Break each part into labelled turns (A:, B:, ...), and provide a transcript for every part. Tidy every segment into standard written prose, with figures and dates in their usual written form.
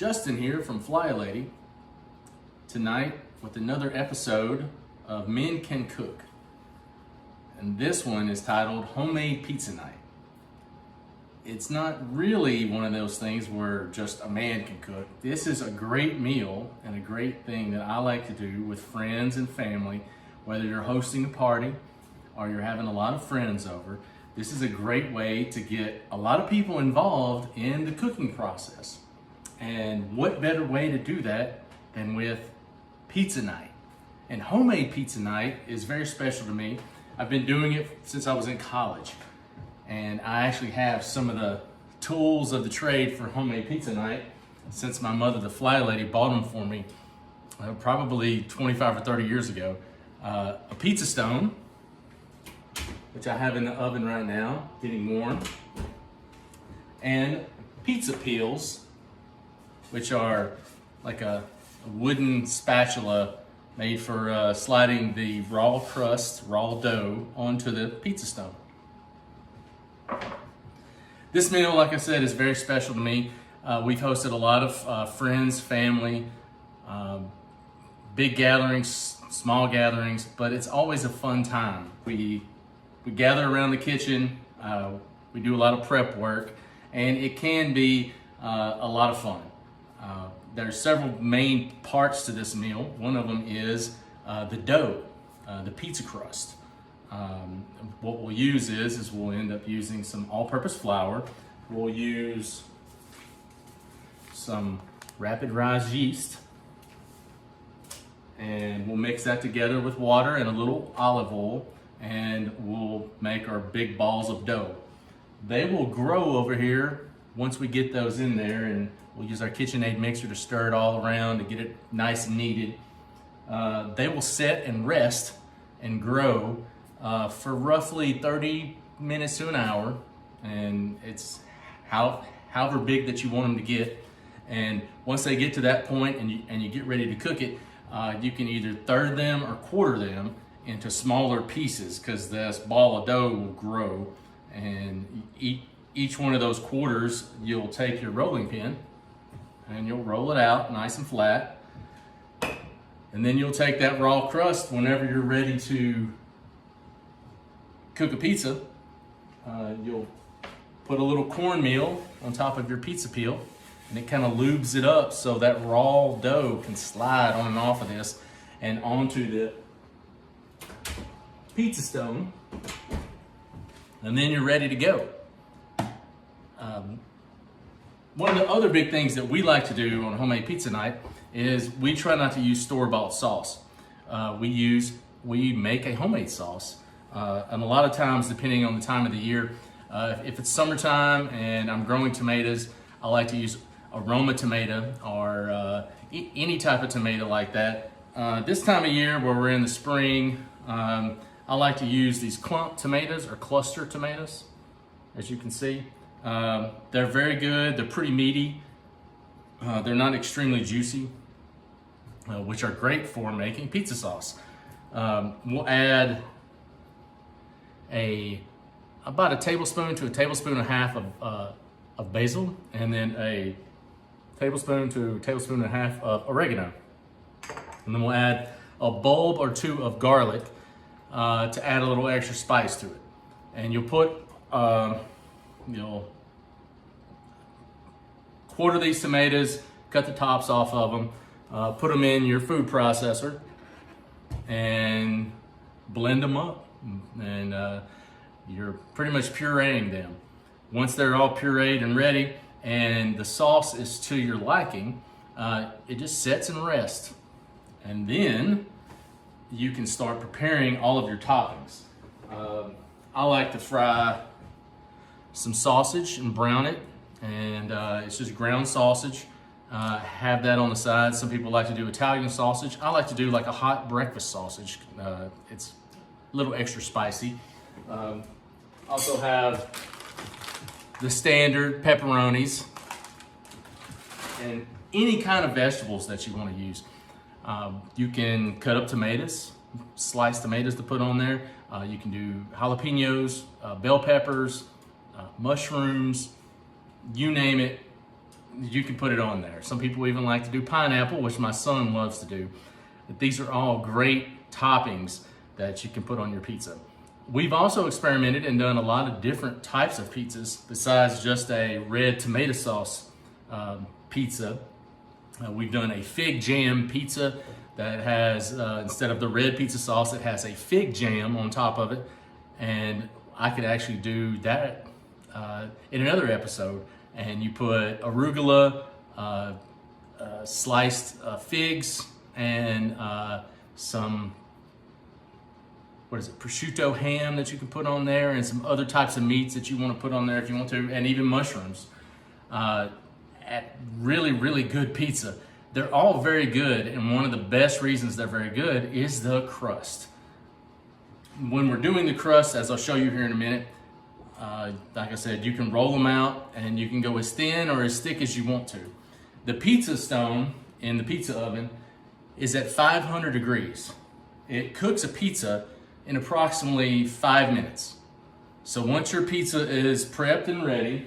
A: Justin here from Fly Lady, tonight with another episode of Men Can Cook. And this one is titled Homemade Pizza Night. It's not really one of those things where just a man can cook. This is a great meal and a great thing that I like to do with friends and family, whether you're hosting a party or you're having a lot of friends over. This is a great way to get a lot of people involved in the cooking process. And what better way to do that than with pizza night? And homemade pizza night is very special to me. I've been doing it since I was in college. And I actually have some of the tools of the trade for homemade pizza night since my mother, the Fly Lady, bought them for me probably 25 or 30 years ago. A pizza stone, which I have in the oven right now, getting warm, and pizza peels, which are like a wooden spatula made for sliding the raw crust, raw dough onto the pizza stone. This meal, like I said, is very special to me. We've hosted a lot of friends, family, big gatherings, small gatherings, but it's always a fun time. We gather around the kitchen, we do a lot of prep work, and it can be a lot of fun. There's several main parts to this meal. One of them is the dough, the pizza crust. What we'll use is we'll end up using some all-purpose flour. We'll use some rapid rise yeast, and we'll mix that together with water and a little olive oil, and we'll make our big balls of dough. They will grow over here once we get those in there, and we'll use our KitchenAid mixer to stir it all around to get it nice and kneaded. They will set and rest and grow for roughly 30 minutes to an hour, and it's however big that you want them to get. And once they get to that point and you get ready to cook it, you can either third them or quarter them into smaller pieces, because this ball of dough will grow, and each one of those quarters, you'll take your rolling pin and you'll roll it out nice and flat, and then you'll take that raw crust whenever you're ready to cook a pizza. You'll put a little cornmeal on top of your pizza peel, and it kind of lubes it up so that raw dough can slide on and off of this and onto the pizza stone, and then you're ready to go. One of the other big things that we like to do on homemade pizza night is we try not to use store-bought sauce. We make a homemade sauce, and a lot of times, depending on the time of the year, if it's summertime and I'm growing tomatoes, I like to use aroma tomato or any type of tomato like that. This time of year, where we're in the spring, I like to use these clump tomatoes or cluster tomatoes, as you can see. They're very good. They're pretty meaty. They're not extremely juicy, which are great for making pizza sauce. We'll add about a tablespoon to a tablespoon and a half of basil, and then a tablespoon to a tablespoon and a half of oregano. And then we'll add a bulb or two of garlic to add a little extra spice to it. And you'll put, quarter these tomatoes, cut the tops off of them, put them in your food processor, and blend them up. And you're pretty much pureeing them. Once they're all pureed and ready, and the sauce is to your liking, it just sets and rests. And then you can start preparing all of your toppings. I like to fry some sausage and brown it, and it's just ground sausage. Have that on the side. Some people like to do Italian sausage. I like to do like a hot breakfast sausage. It's a little extra spicy. Also have the standard pepperonis and any kind of vegetables that you want to use. You can cut up tomatoes, sliced tomatoes to put on there. You can do jalapenos, bell peppers, mushrooms, you name it. you can put it on there. Some people even like to do pineapple, which my son loves to do. But these are all great toppings that you can put on your pizza. We've also experimented and done a lot of different types of pizzas besides just a red tomato sauce pizza. We've done a fig jam pizza that has, instead of the red pizza sauce, it has a fig jam on top of it. And I could actually do that in another episode. And you put arugula, sliced figs, and some, prosciutto ham that you can put on there, and some other types of meats that you want to put on there if you want to, and even mushrooms. Really, really good pizza. They're all very good, and one of the best reasons they're very good is the crust. When we're doing the crust, as I'll show you here in a minute, like I said, you can roll them out and you can go as thin or as thick as you want to. The pizza stone in the pizza oven is at 500 degrees. It cooks a pizza in approximately 5 minutes. So once your pizza is prepped and ready,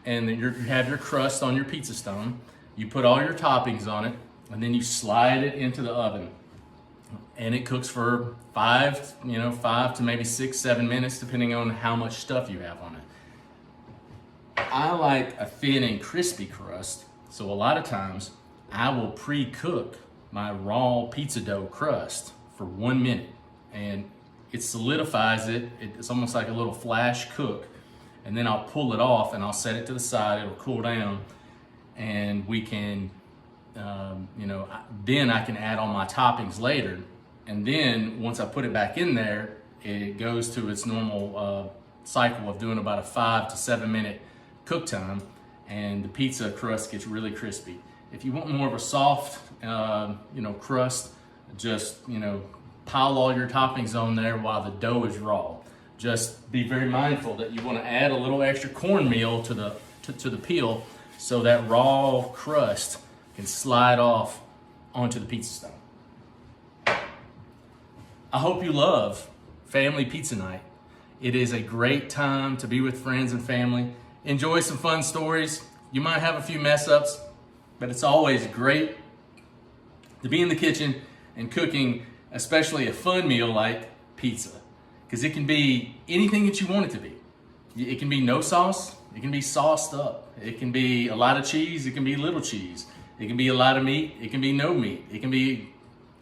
A: and then you have your crust on your pizza stone, you put all your toppings on it, and then you slide it into the oven. And it cooks for 5 to maybe 6-7 minutes, depending on how much stuff you have on it. I like a thin and crispy crust, so a lot of times I will pre-cook my raw pizza dough crust for 1 minute, and it solidifies it. It's almost like a little flash cook, and then I'll pull it off and I'll set it to the side. It'll cool down, and we can, then I can add all my toppings later. And then once I put it back in there, it goes to its normal cycle of doing about a 5 to 7 minute cook time, and the pizza crust gets really crispy. If you want more of a soft, crust, just, pile all your toppings on there while the dough is raw. Just be very mindful that you want to add a little extra cornmeal to the peel so that raw crust can slide off onto the pizza stone. I hope you love family pizza night. It is a great time to be with friends and family. Enjoy some fun stories. You might have a few mess ups, but it's always great to be in the kitchen and cooking, especially a fun meal like pizza, because it can be anything that you want it to be. It can be no sauce. It can be sauced up. It can be a lot of cheese. It can be little cheese. It can be a lot of meat. It can be no meat. It can be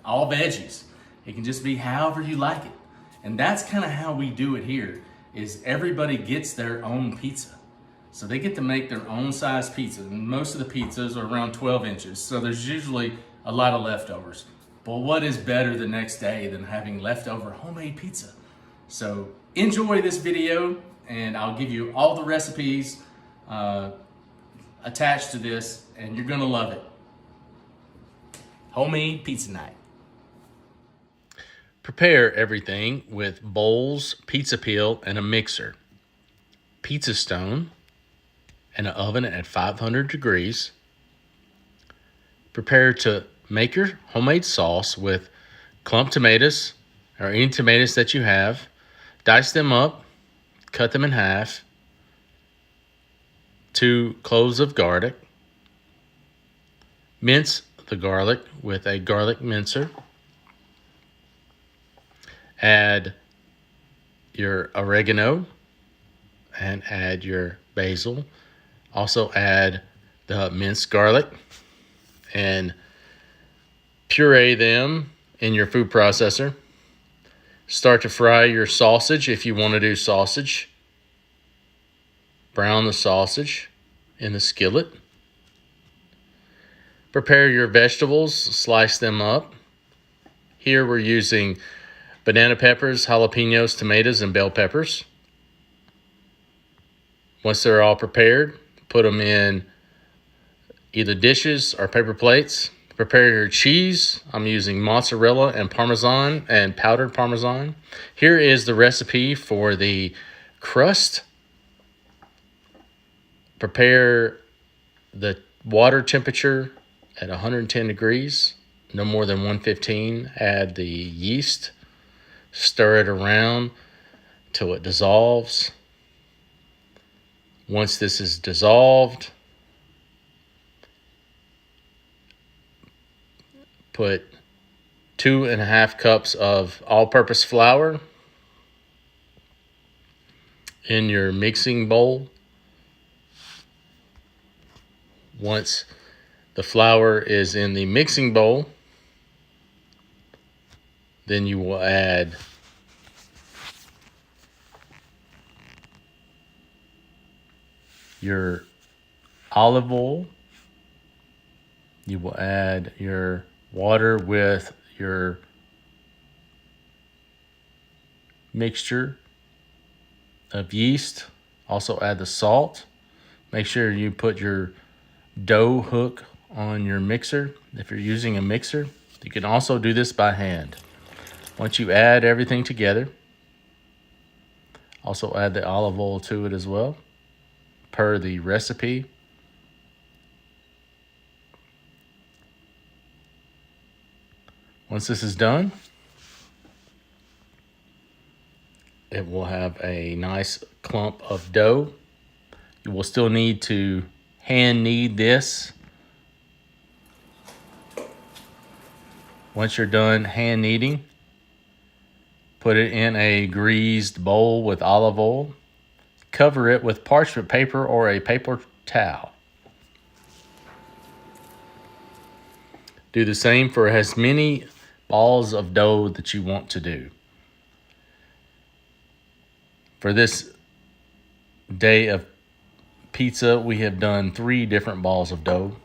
A: all veggies. It can just be however you like it. And that's kind of how we do it here, is everybody gets their own pizza. So they get to make their own size pizza. And most of the pizzas are around 12 inches. So there's usually a lot of leftovers. But what is better the next day than having leftover homemade pizza? So enjoy this video, and I'll give you all the recipes attached to this, and you're gonna love it. Homemade pizza night. Prepare everything with bowls, pizza peel, and a mixer, pizza stone, and an oven at 500 degrees. Prepare to make your homemade sauce with clump tomatoes or any tomatoes that you have. Dice them up, cut them in half. 2 cloves of garlic. Mince the garlic with a garlic mincer. Add your oregano and add your basil. Also add the minced garlic and puree them in your food processor. Start to fry your sausage if you want to do sausage. Brown the sausage in the skillet. Prepare your vegetables, slice them up. Here we're using banana peppers, jalapenos, tomatoes, and bell peppers. Once they're all prepared, put them in either dishes or paper plates. Prepare your cheese. I'm using mozzarella and Parmesan and powdered Parmesan. Here is the recipe for the crust. Prepare the water temperature at 110 degrees, no more than 115. Add the yeast. Stir it around till it dissolves. Once this is dissolved, put 2.5 cups of all-purpose flour in your mixing bowl. Once the flour is in the mixing bowl, then you will add your olive oil. You will add your water with your mixture of yeast. Also add the salt. Make sure you put your dough hook on your mixer if you're using a mixer. You can also do this by hand. Once you add everything together, also add the olive oil to it as well, per the recipe. Once this is done, it will have a nice clump of dough. You will still need to hand knead this. Once you're done hand kneading, put it in a greased bowl with olive oil. Cover it with parchment paper or a paper towel. Do the same for as many balls of dough that you want to do. For this day of pizza, we have done 3 different balls of dough.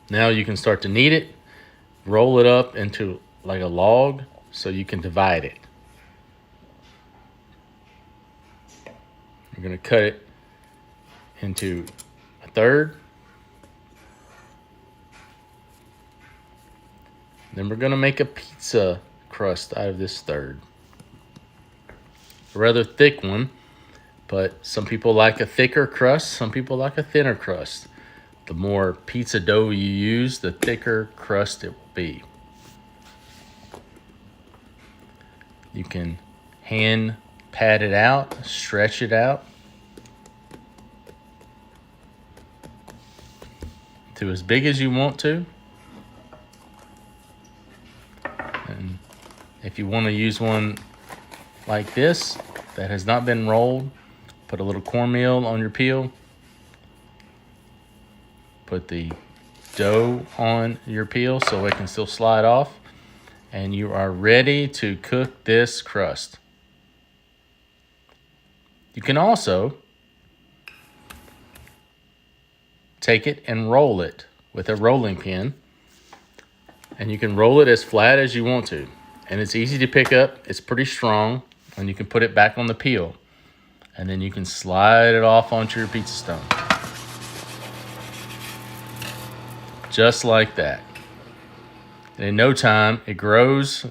A: Now you can start to knead it, roll it up into like a log so you can divide it. You're going to cut it into a third. Then we're going to make a pizza crust out of this third. A rather thick one, but some people like a thicker crust, some people like a thinner crust. The more pizza dough you use, the thicker crust it will be. You can hand pat it out, stretch it out to as big as you want to. And if you want to use one like this that has not been rolled, put a little cornmeal on your peel. Put the dough on your peel so it can still slide off. And you are ready to cook this crust. You can also take it and roll it with a rolling pin. And you can roll it as flat as you want to. And it's easy to pick up. It's pretty strong. And you can put it back on the peel. And then you can slide it off onto your pizza stone. Just like that. And in no time, it grows,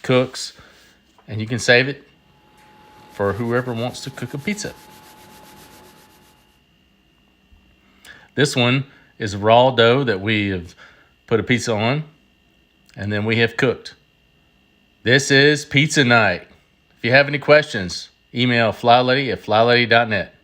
A: cooks, and you can save it for whoever wants to cook a pizza. This one is raw dough that we have put a pizza on, and then we have cooked. This is pizza night. If you have any questions, email flylady@flylady.net.